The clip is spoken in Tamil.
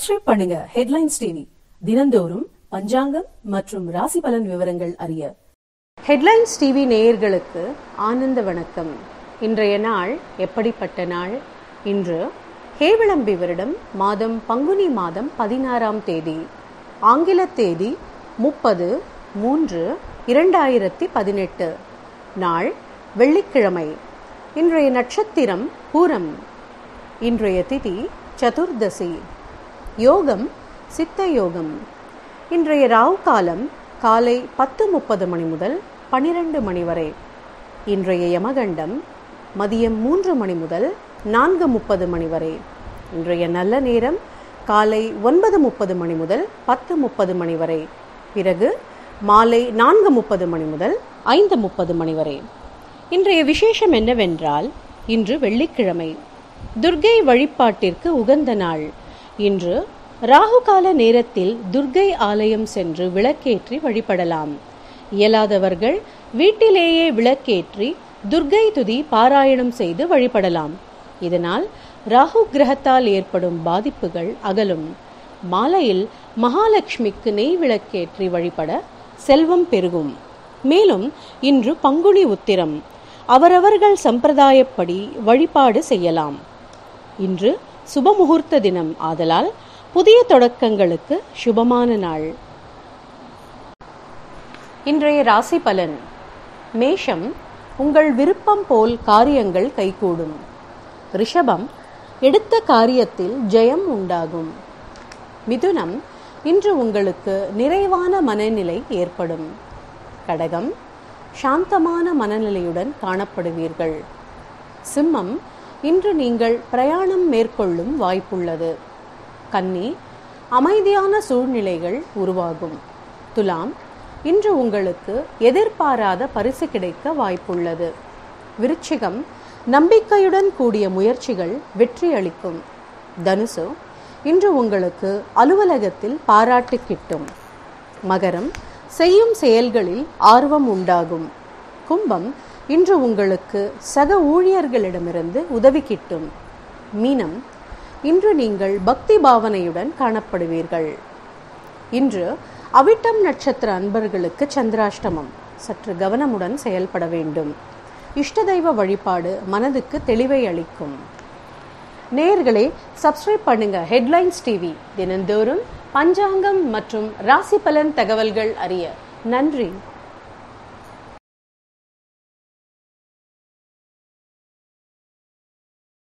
சப்ஸ்கிரைப் பண்ணுங்க ஹெட்லைன்ஸ் டிவி. தினந்தோறும் பஞ்சாங்கம் மற்றும் ராசி பலன் விவரங்கள் அறிய. ஹெட்லைன்ஸ் டிவி நேயர்களுக்கு ஆனந்த வணக்கம். இன்றைய நாள் எப்படிப்பட்ட நாள்? இன்று ஹேவிளம்பி வருடம் மாதம் பங்குனி மாதம் 16ஆம் தேதி, ஆங்கில தேதி 30/3/2018. நாள் வெள்ளிக்கிழமை. இன்றைய நட்சத்திரம் பூரம். இன்றைய திதி சதுர்தசி. யோகம் சித்த யோகம். இன்றைய ராவு காலம் காலை 10:30 மணி முதல் 12 மணி வரை. இன்றைய யமகண்டம் மதியம் 3 மணி முதல் 4:30 மணி வரை. இன்றைய நல்ல நேரம் காலை 9:30 மணி முதல் 10:30 மணி வரை. பிறகு மாலை 4:30 மணி முதல் 5:30 மணி வரை. இன்றைய விசேஷம் என்னவென்றால், இன்று வெள்ளிக்கிழமை, துர்க்கை வழிபாட்டிற்கு உகந்த நாள். இன்று ராகு கால நேரத்தில் துர்க்கை ஆலயம் சென்று விளக்கேற்றி வழிபடலாம். இயலாதவர்கள் வீட்டிலேயே விளக்கேற்றி துர்க்கை துதி பாராயணம் செய்து வழிபடலாம். இதனால் ராகு கிரகத்தால் ஏற்படும் பாதிப்புகள் அகலும். மாலையில் மகாலட்சுமிக்கு நெய் விளக்கேற்றி வழிபட செல்வம் பெருகும். மேலும் இன்று பங்குனி உத்திரம். அவரவர்கள் சம்பிரதாயப்படி வழிபாடு செய்யலாம். இன்று சுபமுகூர்த்த தினம் ஆதலால் புதிய தொடக்கங்களுக்கு சுபமான நாள். இன்றைய ராசி பலன். மேஷம், உங்கள் விருப்பம் போல் காரியங்கள் கைகூடும். ரிஷபம், எடுத்த காரியத்தில் ஜெயம் உண்டாகும். மிதுனம், இன்று உங்களுக்கு நிறைவான மனநிலை ஏற்படும். கடகம், சாந்தமான மனநிலையுடன் காணப்படுவீர்கள். சிம்மம், இன்று நீங்கள் பிரயாணம் மேற்கொள்ளும் வாய்ப்புள்ளது. கன்னி, அமைதியான சூழ்நிலைகள் உருவாகும். துலாம், இன்று உங்களுக்கு எதிர்பாராத பரிசு கிடைக்க வாய்ப்புள்ளது. விருச்சிகம், நம்பிக்கையுடன் கூடிய முயற்சிகள் வெற்றி அளிக்கும். தனுசு, இன்று உங்களுக்கு அலுவலகத்தில் பாராட்டு கிட்டும். மகரம், செய்யும் செயல்களில் ஆர்வம் உண்டாகும். கும்பம், இன்று உங்களுக்கு சக ஊழியர்களிடமிருந்து உதவி கிட்டும். மீனம், இன்று நீங்கள் பக்தி பாவனையுடன் காணப்படுவீர்கள். இன்று அவிட்டம் நட்சத்திர அன்பர்களுக்கு சந்திராஷ்டமம். சற்று கவனமுடன் செயல்பட வேண்டும். இஷ்ட தெய்வ வழிபாடு மனதுக்கு தெளிவை அளிக்கும். நேயர்களே, சப்ஸ்கிரைப் பண்ணுங்க ஹெட்லைன்ஸ் டிவி. தினந்தோறும் பஞ்சாங்கம் மற்றும் ராசி பலன் தகவல்கள் அறிய. நன்றி.